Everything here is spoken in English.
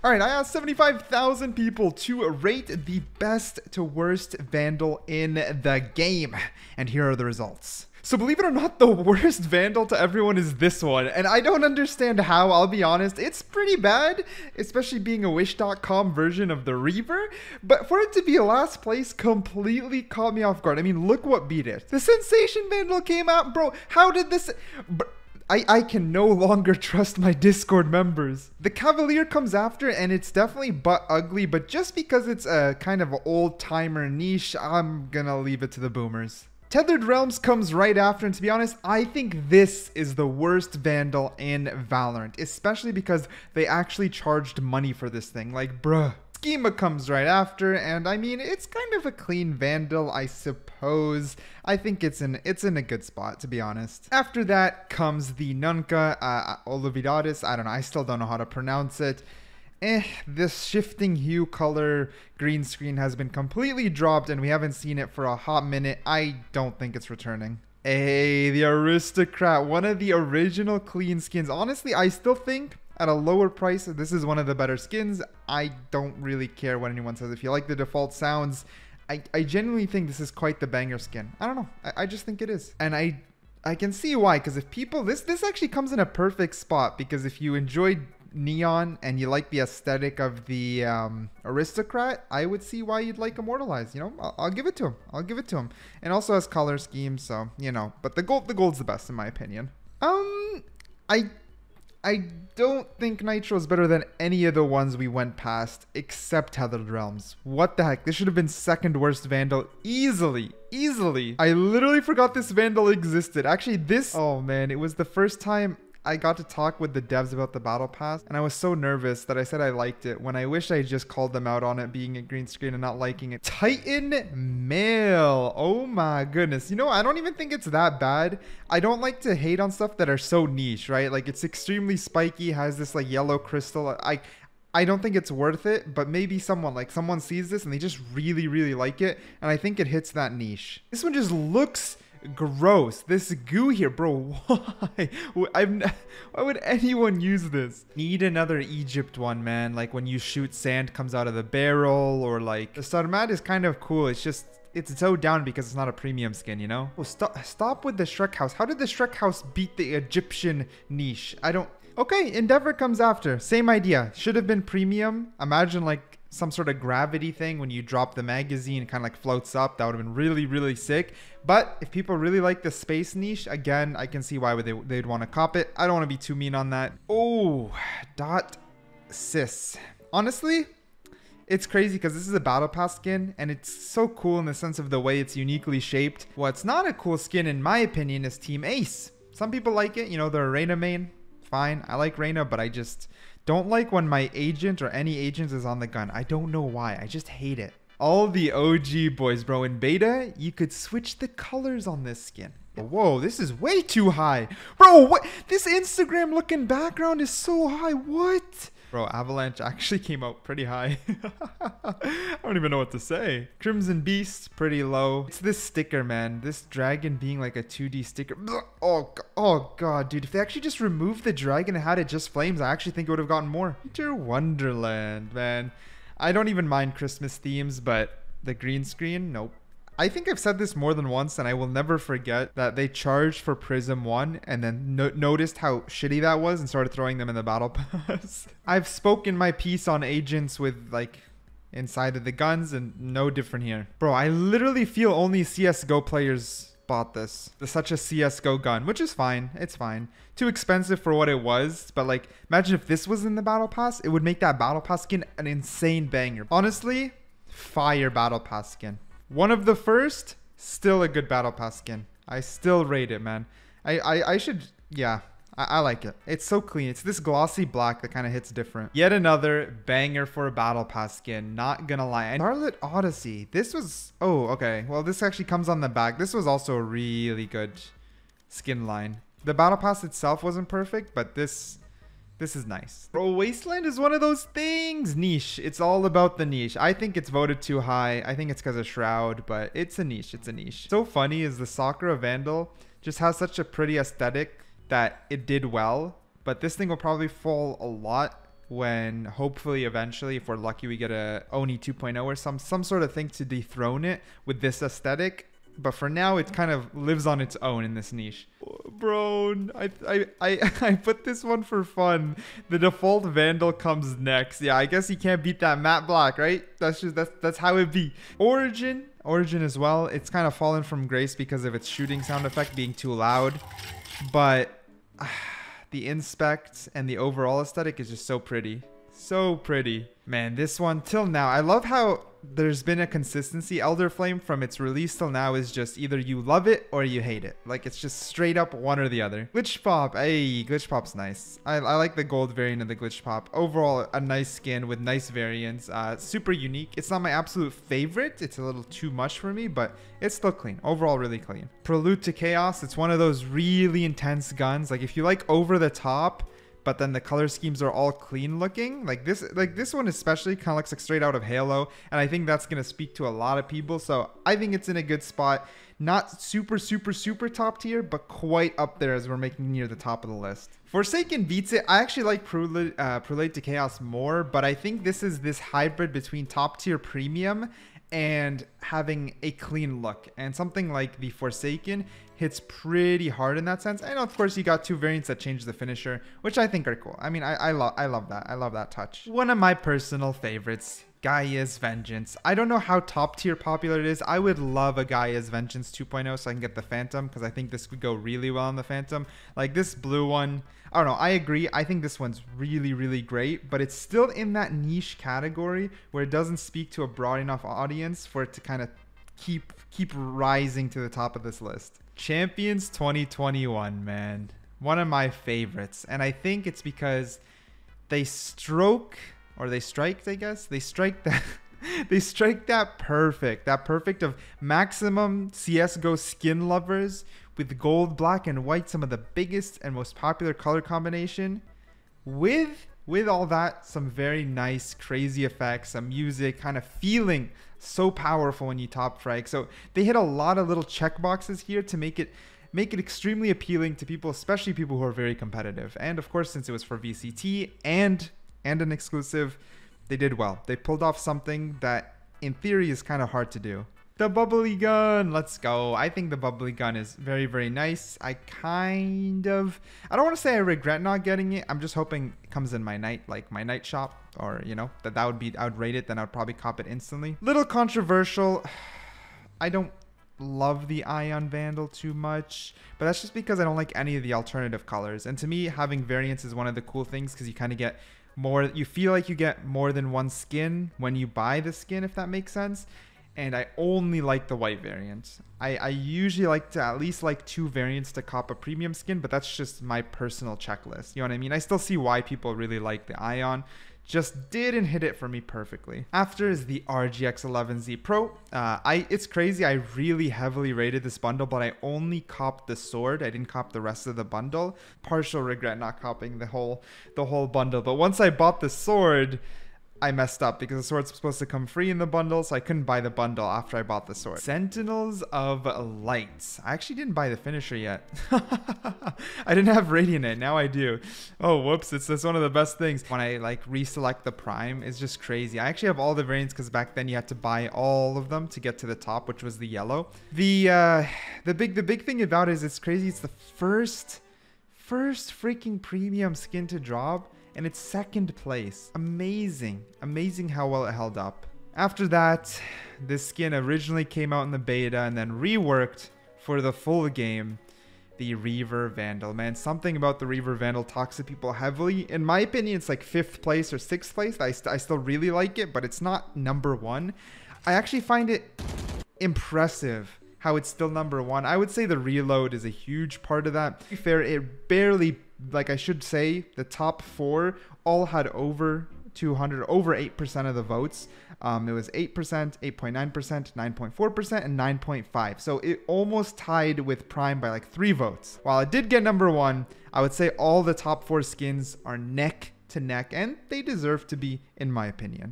All right, I asked 75,000 people to rate the best to worst Vandal in the game. And here are the results. So believe it or not, the worst Vandal to everyone is this one. And I don't understand how, I'll be honest. It's pretty bad, especially being a Wish.com version of the Reaver. But for it to be last place completely caught me off guard. I mean, look what beat it. The Sensation Vandal came out, bro. How did this... I can no longer trust my Discord members. The Cavalier comes after, and it's definitely butt ugly, but just because it's a kind of old-timer niche, I'm gonna leave it to the boomers. Tethered Realms comes right after, and to be honest, I think this is the worst Vandal in Valorant, especially because they actually charged money for this thing. Like, bruh. Schema comes right after, and I mean, it's kind of a clean Vandal, I suppose. I think it's in a good spot, to be honest. After that comes the Nunca Olividatis. I don't know, I still don't know how to pronounce it. This shifting hue color green screen has been completely dropped, and we haven't seen it for a hot minute. I don't think it's returning. Hey, the Aristocrat, one of the original clean skins. Honestly, I still think at a lower price, this is one of the better skins. I don't really care what anyone says. If you like the default sounds, I genuinely think this is quite the banger skin. I don't know. I just think it is. And I can see why, because if people... This actually comes in a perfect spot, because if you enjoyed Neon and you like the aesthetic of the Aristocrat, I would see why you'd like Immortalized. You know, I'll give it to him. I'll give it to him. And also has color scheme, so, you know. But the gold's the best, in my opinion. I don't think Nitro is better than any of the ones we went past, except Tethered Realms. What the heck? This should have been second worst Vandal easily. Easily. I literally forgot this Vandal existed. Actually, this... Oh, man. It was the first time I got to talk with the devs about the Battle Pass, and I was so nervous that I said I liked it when I wish I just called them out on it being a green screen and not liking it. Titan Mail. Oh my goodness. You know, I don't even think it's that bad. I don't like to hate on stuff that are so niche, right? Like, it's extremely spiky, has this like yellow crystal. I don't think it's worth it, but maybe someone sees this and they just really, really like it, and I think it hits that niche. This one just looks gross. This goo here, bro. Why? Why would anyone use this? Need another Egypt one, man. Like when you shoot sand comes out of the barrel, or like the Sarmat is kind of cool. It's just it's so down because it's not a premium skin, you know? Oh, stop with the Shrek house. How did the Shrek house beat the Egyptian niche? I don't... Okay, Endeavor comes after. Same idea. Should have been premium. Imagine like some sort of gravity thing when you drop the magazine, it kind of like floats up. That would have been really, really sick. But if people really like the space niche, again, I can see why they'd want to cop it. I don't want to be too mean on that. Oh, dot sis. Honestly, it's crazy because this is a Battle Pass skin, and it's so cool in the sense of the way it's uniquely shaped. What's not a cool skin, in my opinion, is Team Ace. Some people like it. You know, they're a Reyna main. Fine. I like Reyna, but I just don't like when my agent or any agent is on the gun. I don't know why. I just hate it. All the OG boys, bro. In beta, you could switch the colors on this skin. Whoa, this is way too high. Bro, what? This Instagram looking background is so high. What? Bro, Avalanche actually came out pretty high. I don't even know what to say. Crimson Beast, pretty low. It's this sticker, man. This dragon being like a 2D sticker. Oh god, dude. If they actually just removed the dragon and had it just flames, I actually think it would have gotten more. Winter Wonderland, man. I don't even mind Christmas themes, but the green screen, nope. I think I've said this more than once, and I will never forget that they charged for Prism 1 and then noticed how shitty that was and started throwing them in the Battle Pass. I've spoken my piece on agents with, like, inside of the guns, and no different here. Bro, I literally feel only CSGO players bought this. There's such a CSGO gun, which is fine. It's fine. Too expensive for what it was, but, like, imagine if this was in the Battle Pass. It would make that Battle Pass skin an insane banger. Honestly, fire Battle Pass skin. One of the first, still a good Battle Pass skin. I still rate it, man. I should, yeah, I like it. It's so clean. It's this glossy black that kind of hits different. Yet another banger for a Battle Pass skin, not gonna lie. And Scarlet Odyssey, this was, oh, okay. Well, this actually comes on the back. This was also a really good skin line. The Battle Pass itself wasn't perfect, but this is nice. Bro, Wasteland is one of those things. Niche. It's all about the niche. I think it's voted too high. I think it's because of Shroud, but it's a niche. It's a niche. So funny is the Sakura Vandal just has such a pretty aesthetic that it did well, but this thing will probably fall a lot when hopefully eventually, if we're lucky, we get a Oni 2.0 or some sort of thing to dethrone it with this aesthetic. But for now, it kind of lives on its own in this niche. Bro, I put this one for fun. The default Vandal comes next. Yeah, I guess you can't beat that matte black, right? That's how it be. Origin as well. It's kind of fallen from grace because of its shooting sound effect being too loud. But the inspect and the overall aesthetic is just so pretty. So pretty. Man, this one till now, I love how there's been a consistency. Elder Flame from its release till now is just either you love it or you hate it. Like, it's just straight up one or the other. Glitch Pop. Hey, Glitch Pop's nice. I like the gold variant of the Glitch Pop. Overall, a nice skin with nice variants. Super unique. It's not my absolute favorite. It's a little too much for me, but it's still clean. Overall, really clean. Prelude to Chaos. It's one of those really intense guns. Like, if you like over the top, but then the color schemes are all clean looking, like this one especially kind of looks like straight out of Halo, and I think that's going to speak to a lot of people. So I think it's in a good spot. Not super top tier, but quite up there as we're making near the top of the list. Forsaken beats it. I actually like Prelude to Chaos more, but I think this is this hybrid between top tier premium and having a clean look, and something like the Forsaken hits pretty hard in that sense. And of course you got two variants that change the finisher, which I think are cool. I mean, I love that. I love that touch. One of my personal favorites, Gaia's Vengeance. I don't know how top tier popular it is. I would love a Gaia's Vengeance 2.0 so I can get the Phantom, because I think this would go really well on the Phantom. Like this blue one, I don't know. I agree. I think this one's really great, but it's still in that niche category where it doesn't speak to a broad enough audience for it to kind of keep rising to the top of this list. Champions 2021, man. One of my favorites. And I think it's because they strike, I guess. They strike that they strike that perfect of maximum CSGO skin lovers with gold, black, and white, some of the biggest and most popular color combination. With all that, some very nice, crazy effects, some music, kind of feeling so powerful when you top frag. So they hit a lot of little checkboxes here to make it extremely appealing to people, especially people who are very competitive. And of course, since it was for VCT and an exclusive, they did well. They pulled off something that in theory is kind of hard to do. The bubbly gun, let's go. I think the bubbly gun is very nice. I don't want to say I regret not getting it. I'm just hoping it comes in my night shop, or you know, I would rate it, then I would probably cop it instantly. Little controversial. I don't love the Ion Vandal too much, but that's just because I don't like any of the alternative colors. And to me, having variants is one of the cool things, because you kind of get more, you feel like you get more than one skin when you buy the skin, if that makes sense. And I only like the white variant. I usually like to at least like two variants to cop a premium skin, but that's just my personal checklist. You know what I mean? I still see why people really like the Ion. Just didn't hit it for me perfectly. After is the RGX 11Z Pro. It's crazy. I really heavily rated this bundle, but I only copped the sword. I didn't cop the rest of the bundle. Partial regret not copping the whole bundle. But once I bought the sword, I messed up because the sword's supposed to come free in the bundle, so I couldn't buy the bundle after I bought the sword. Sentinels of Light. I actually didn't buy the finisher yet. I didn't have Radiant it, now I do. Oh, whoops, it's one of the best things. When I like reselect the Prime, it's just crazy. I actually have all the variants because back then you had to buy all of them to get to the top, which was the yellow. The big thing about it is it's crazy. It's the first freaking premium skin to drop, and it's second place. Amazing how well it held up. After that, this skin originally came out in the beta and then reworked for the full game. The Reaver Vandal, man. Something about the Reaver Vandal talks to people heavily. In my opinion, it's like 5th place or 6th place. I still really like it, but it's not number 1. I actually find it impressive how it's still number 1. I would say the reload is a huge part of that. To be fair, it barely, like I should say, the top 4 all had over 200, over 8% of the votes. It was 8%, 8.9%, 9.4%, and 9.5%. So it almost tied with Prime by like 3 votes. While it did get number 1, I would say all the top 4 skins are neck to neck, and they deserve to be, in my opinion.